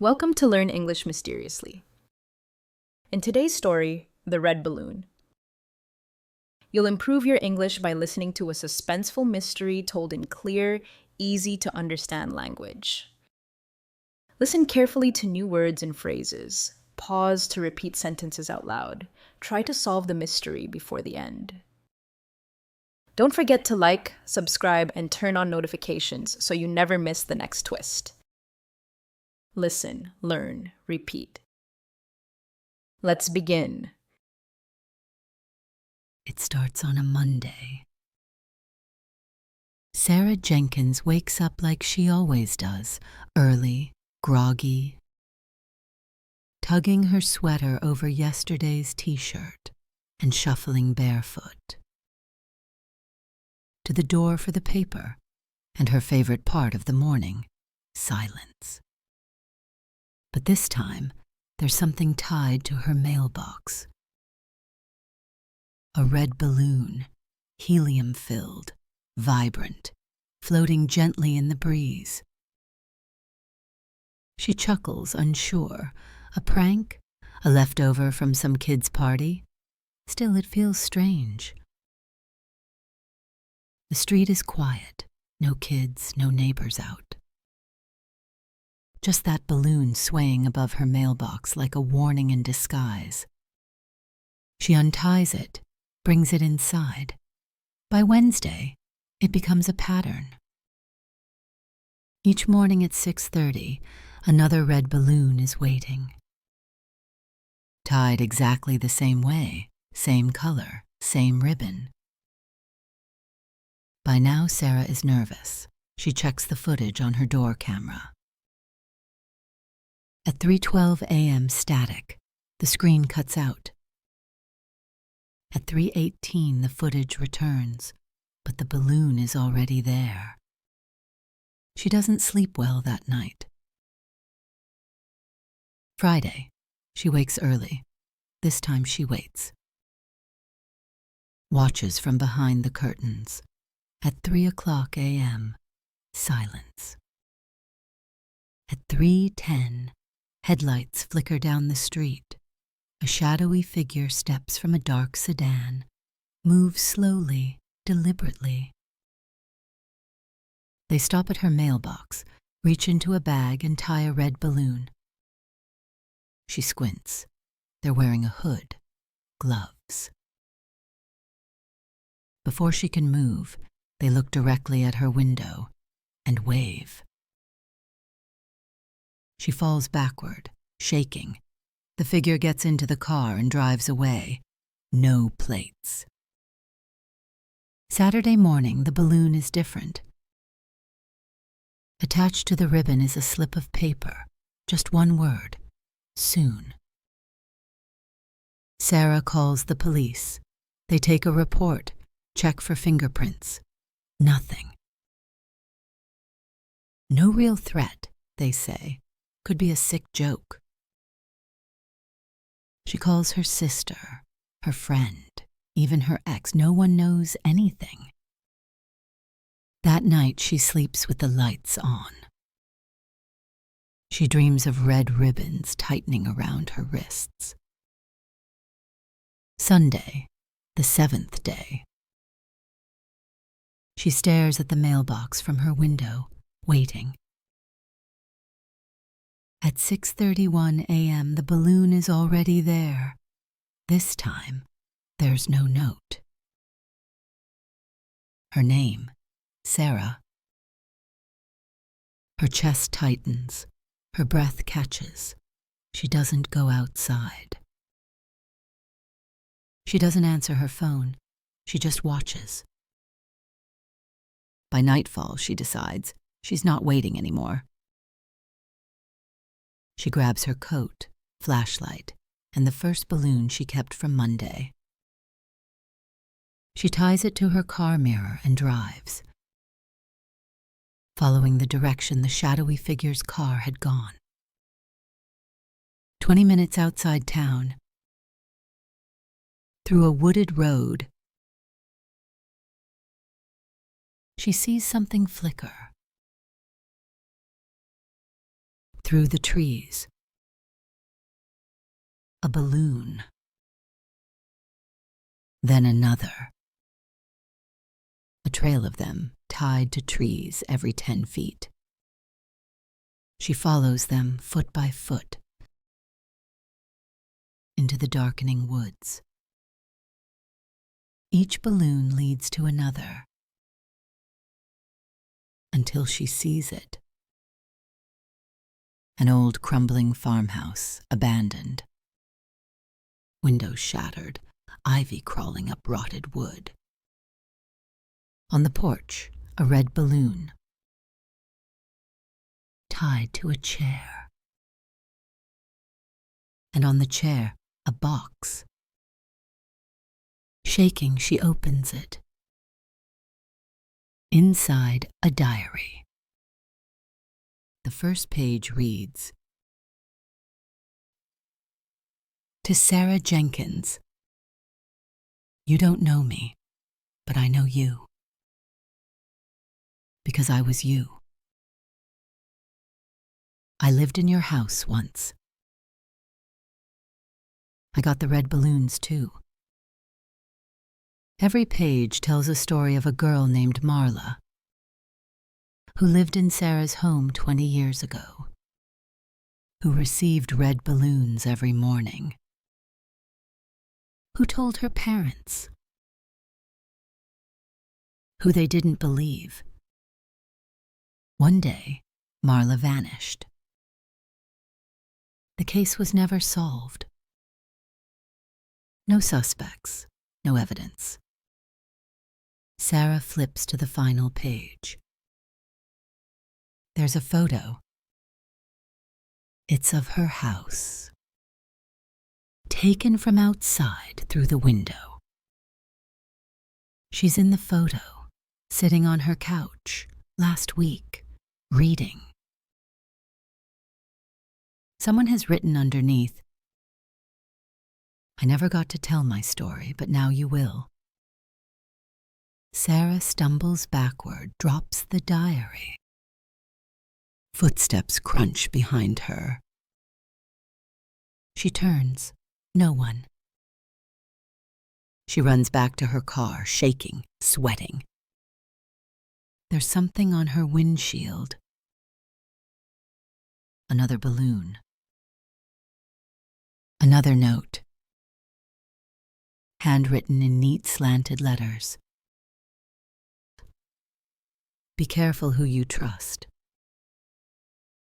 Welcome to Learn English Mysteriously. In today's story, The Red Balloon. You'll improve your English by listening to a suspenseful mystery told in clear, easy to understand language. Listen carefully to new words and phrases. Pause to repeat sentences out loud. Try to solve the mystery before the end. Don't forget to like, subscribe, and turn on notifications so you never miss the next twist. Listen, learn, repeat. Let's begin. It starts on a Monday. Sarah Jenkins wakes up like she always does, early, groggy, tugging her sweater over yesterday's t-shirt and shuffling barefoot. To the door for the paper, and her favorite part of the morning, silence. But this time, there's something tied to her mailbox. A red balloon, helium-filled, vibrant, floating gently in the breeze. She chuckles, unsure. A prank? A leftover from some kid's party? Still, it feels strange. The street is quiet. No kids, no neighbors out. Just that balloon swaying above her mailbox like a warning in disguise. She unties it, brings it inside. By Wednesday, it becomes a pattern. Each morning at 6:30, another red balloon is waiting. Tied exactly the same way, same color, same ribbon. By now, Sarah is nervous. She checks the footage on her door camera. At 3:12 a.m. static, the screen cuts out. At 3:18, the footage returns, but the balloon is already there. She doesn't sleep well that night. Friday, she wakes early. This time she waits. Watches from behind the curtains. At 3:00 a.m., silence. At 3:10, headlights flicker down the street. A shadowy figure steps from a dark sedan, moves slowly, deliberately. They stop at her mailbox, reach into a bag and tie a red balloon. She squints. They're wearing a hood, gloves. Before she can move, they look directly at her window and wave. She falls backward, shaking. The figure gets into the car and drives away. No plates. Saturday morning, the balloon is different. Attached to the ribbon is a slip of paper, just one word, soon. Sarah calls the police. They take a report, check for fingerprints. Nothing. No real threat, they say. Could be a sick joke. She calls her sister, her friend, even her ex. No one knows anything. That night she sleeps with the lights on. She dreams of red ribbons tightening around her wrists. Sunday, the 7th day. She stares at the mailbox from her window, waiting. At 6:31 a.m., the balloon is already there. This time, there's no note. Her name, Sarah. Her chest tightens. Her breath catches. She doesn't go outside. She doesn't answer her phone. She just watches. By nightfall, she decides, she's not waiting anymore. She grabs her coat, flashlight, and the first balloon she kept from Monday. She ties it to her car mirror and drives, following the direction the shadowy figure's car had gone. 20 minutes outside town, through a wooded road, she sees something flicker. through the trees. A balloon. Then another. A trail of them tied to trees every 10 feet. She follows them foot by foot into the darkening woods. Each balloon leads to another until she sees it. An old crumbling farmhouse, abandoned. Windows shattered, ivy crawling up rotted wood. On the porch, a red balloon tied to a chair. And on the chair, a box. Shaking, she opens it. Inside, a diary. The first page reads, "To Sarah Jenkins, you don't know me, but I know you. Because I was you. I lived in your house once. I got the red balloons too. Every page tells a story of a girl named Marla, who lived in Sarah's home 20 years ago, who received red balloons every morning, who told her parents, who they didn't believe. One day, Marla vanished. The case was never solved. No suspects, no evidence. Sarah flips to the final page. There's a photo. It's of her house, taken from outside through the window. She's in the photo, sitting on her couch last week, reading. Someone has written underneath, "I never got to tell my story, but now you will." Sarah stumbles backward, drops the diary. Footsteps crunch behind her. She turns. No one. She runs back to her car, shaking, sweating. There's something on her windshield. Another balloon. Another note. Handwritten in neat slanted letters. Be careful who you trust.